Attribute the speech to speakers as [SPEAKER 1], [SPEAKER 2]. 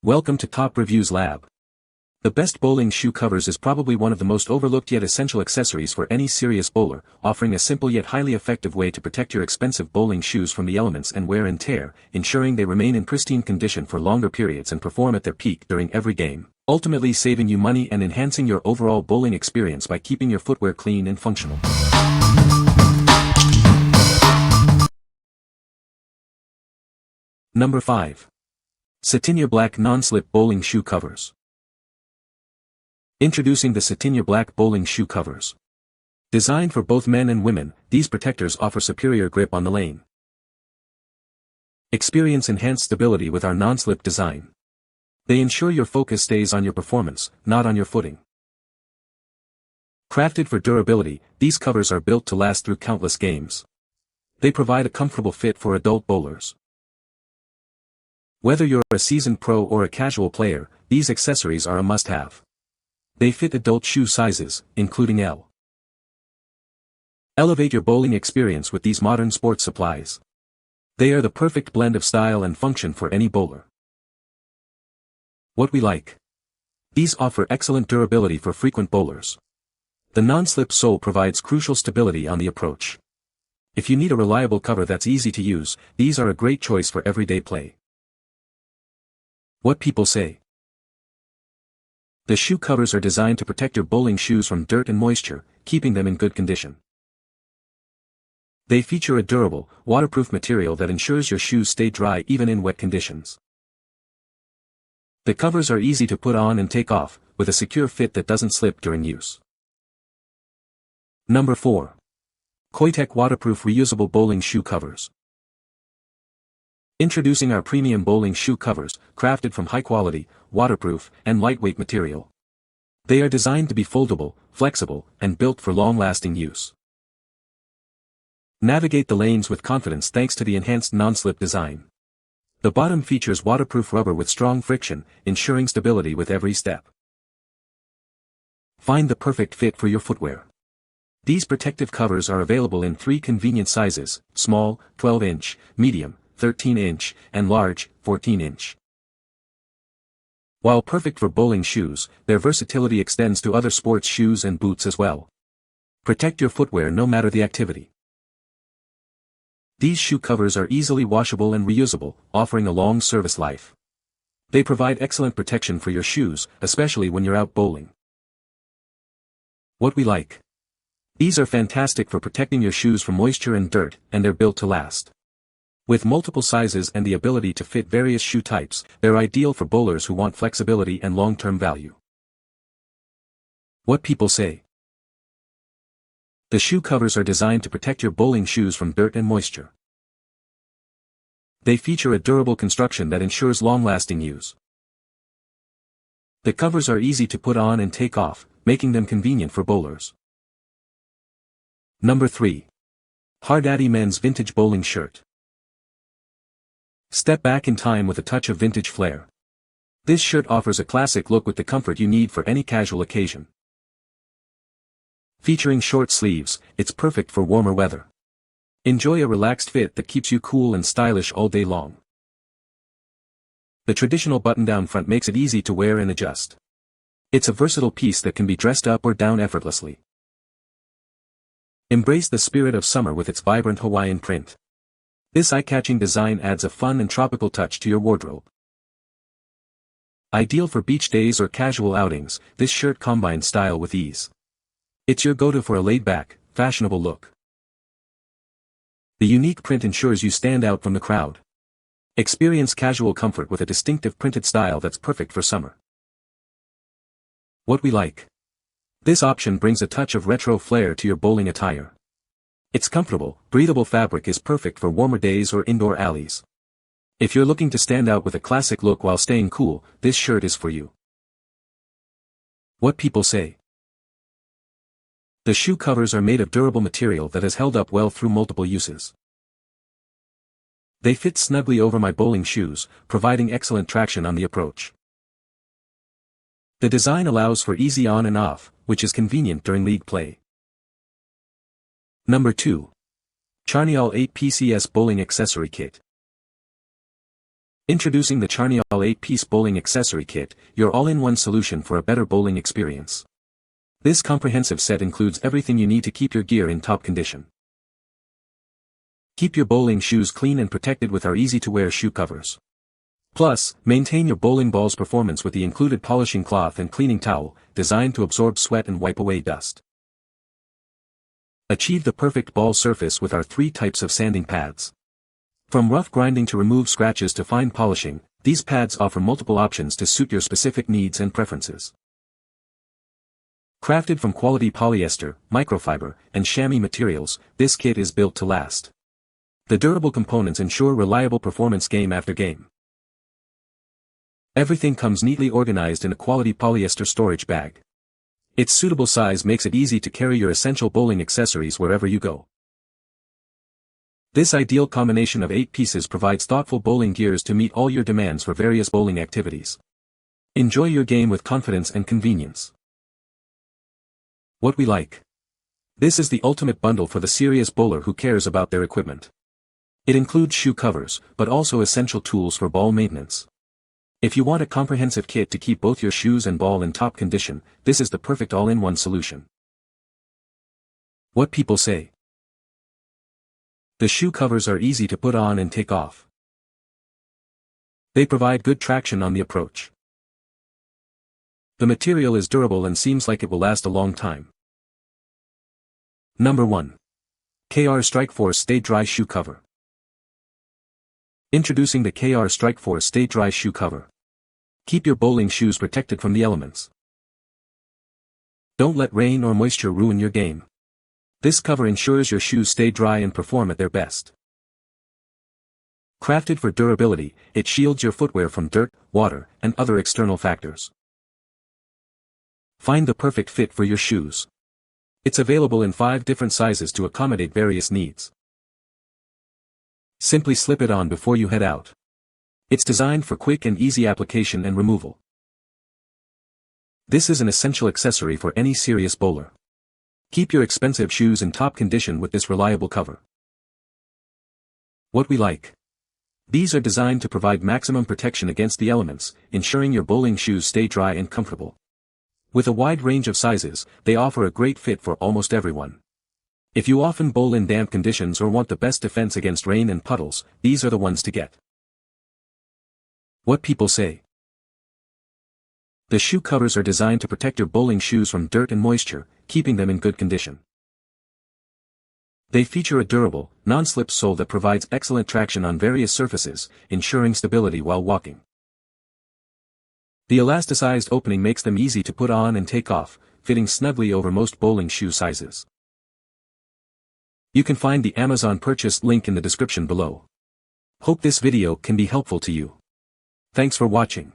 [SPEAKER 1] Welcome to Top Reviews Lab. The best bowling shoe covers is probably one of the most overlooked yet essential accessories for any serious bowler, offering a simple yet highly effective way to protect your expensive bowling shoes from the elements and wear and tear, ensuring they remain in pristine condition for longer periods and perform at their peak during every game, ultimately saving you money and enhancing your overall bowling experience by keeping your footwear clean and functional. Number 5. SATINIOR Black Non-Slip Bowling Shoe Covers. Introducing the SATINIOR Black Bowling Shoe Covers. Designed for both men and women, these protectors offer superior grip on the lane. Experience enhanced stability with our non-slip design. They ensure your focus stays on your performance, not on your footing. Crafted for durability, these covers are built to last through countless games. They provide a comfortable fit for adult bowlers. Whether you're a seasoned pro or a casual player, these accessories are a must-have. They fit adult shoe sizes, including L. Elevate your bowling experience with these modern sports supplies. They are the perfect blend of style and function for any bowler. What we like. These offer excellent durability for frequent bowlers. The non-slip sole provides crucial stability on the approach. If you need a reliable cover that's easy to use, these are a great choice for everyday play. What people say. The shoe covers are designed to protect your bowling shoes from dirt and moisture, keeping them in good condition. They feature a durable, waterproof material that ensures your shoes stay dry even in wet conditions. The covers are easy to put on and take off, with a secure fit that doesn't slip during use. Number 4. COITEK Waterproof Reusable Bowling Shoe Covers. Introducing our premium bowling shoe covers, crafted from high-quality, waterproof, and lightweight material. They are designed to be foldable, flexible, and built for long-lasting use. Navigate the lanes with confidence thanks to the enhanced non-slip design. The bottom features waterproof rubber with strong friction, ensuring stability with every step. Find the perfect fit for your footwear. These protective covers are available in 3 convenient sizes: small, 12-inch, medium, 13-inch, and large, 14-inch. While perfect for bowling shoes, their versatility extends to other sports shoes and boots as well. Protect your footwear no matter the activity. These shoe covers are easily washable and reusable, offering a long service life. They provide excellent protection for your shoes, especially when you're out bowling. What we like. These are fantastic for protecting your shoes from moisture and dirt, and they're built to last. With multiple sizes and the ability to fit various shoe types, they're ideal for bowlers who want flexibility and long-term value. What people say. The shoe covers are designed to protect your bowling shoes from dirt and moisture. They feature a durable construction that ensures long-lasting use. The covers are easy to put on and take off, making them convenient for bowlers. Number 3. Hardaddy Men's Vintage Bowling Shirt. Step back in time with a touch of vintage flair. This shirt offers a classic look with the comfort you need for any casual occasion. Featuring short sleeves, it's perfect for warmer weather. Enjoy a relaxed fit that keeps you cool and stylish all day long. The traditional button-down front makes it easy to wear and adjust. It's a versatile piece that can be dressed up or down effortlessly. Embrace the spirit of summer with its vibrant Hawaiian print. This eye-catching design adds a fun and tropical touch to your wardrobe. Ideal for beach days or casual outings, this shirt combines style with ease. It's your go-to for a laid-back, fashionable look. The unique print ensures you stand out from the crowd. Experience casual comfort with a distinctive printed style that's perfect for summer. What we like. This option brings a touch of retro flair to your bowling attire. Its comfortable, breathable fabric is perfect for warmer days or indoor alleys. If you're looking to stand out with a classic look while staying cool, this shirt is for you. What people say. The shoe covers are made of durable material that has held up well through multiple uses. They fit snugly over my bowling shoes, providing excellent traction on the approach. The design allows for easy on and off, which is convenient during league play. Number 2. Charniol 8 PCS Bowling Accessory Kit. Introducing the Charniol 8-piece bowling accessory kit, your all-in-one solution for a better bowling experience. This comprehensive set includes everything you need to keep your gear in top condition. Keep your bowling shoes clean and protected with our easy-to-wear shoe covers. Plus, maintain your bowling ball's performance with the included polishing cloth and cleaning towel, designed to absorb sweat and wipe away dust. Achieve the perfect ball surface with our 3 types of sanding pads. From rough grinding to remove scratches to fine polishing, these pads offer multiple options to suit your specific needs and preferences. Crafted from quality polyester, microfiber, and chamois materials, this kit is built to last. The durable components ensure reliable performance game after game. Everything comes neatly organized in a quality polyester storage bag. Its suitable size makes it easy to carry your essential bowling accessories wherever you go. This ideal combination of 8 pieces provides thoughtful bowling gears to meet all your demands for various bowling activities. Enjoy your game with confidence and convenience. What we like. This is the ultimate bundle for the serious bowler who cares about their equipment. It includes shoe covers, but also essential tools for ball maintenance. If you want a comprehensive kit to keep both your shoes and ball in top condition, this is the perfect all-in-one solution. What people say. The shoe covers are easy to put on and take off. They provide good traction on the approach. The material is durable and seems like it will last a long time. Number 1. KR Strikeforce Stay Dry Shoe Cover. Introducing the KR Strikeforce Stay Dry Shoe Cover. Keep your bowling shoes protected from the elements. Don't let rain or moisture ruin your game. This cover ensures your shoes stay dry and perform at their best. Crafted for durability, it shields your footwear from dirt, water, and other external factors. Find the perfect fit for your shoes. It's available in 5 different sizes to accommodate various needs. Simply slip it on before you head out. It's designed for quick and easy application and removal. This is an essential accessory for any serious bowler. Keep your expensive shoes in top condition with this reliable cover. What we like. These are designed to provide maximum protection against the elements, ensuring your bowling shoes stay dry and comfortable. With a wide range of sizes, they offer a great fit for almost everyone. If you often bowl in damp conditions or want the best defense against rain and puddles, these are the ones to get. What people say. The shoe covers are designed to protect your bowling shoes from dirt and moisture, keeping them in good condition. They feature a durable, non-slip sole that provides excellent traction on various surfaces, ensuring stability while walking. The elasticized opening makes them easy to put on and take off, fitting snugly over most bowling shoe sizes. You can find the Amazon purchase link in the description below. Hope this video can be helpful to you. Thanks for watching.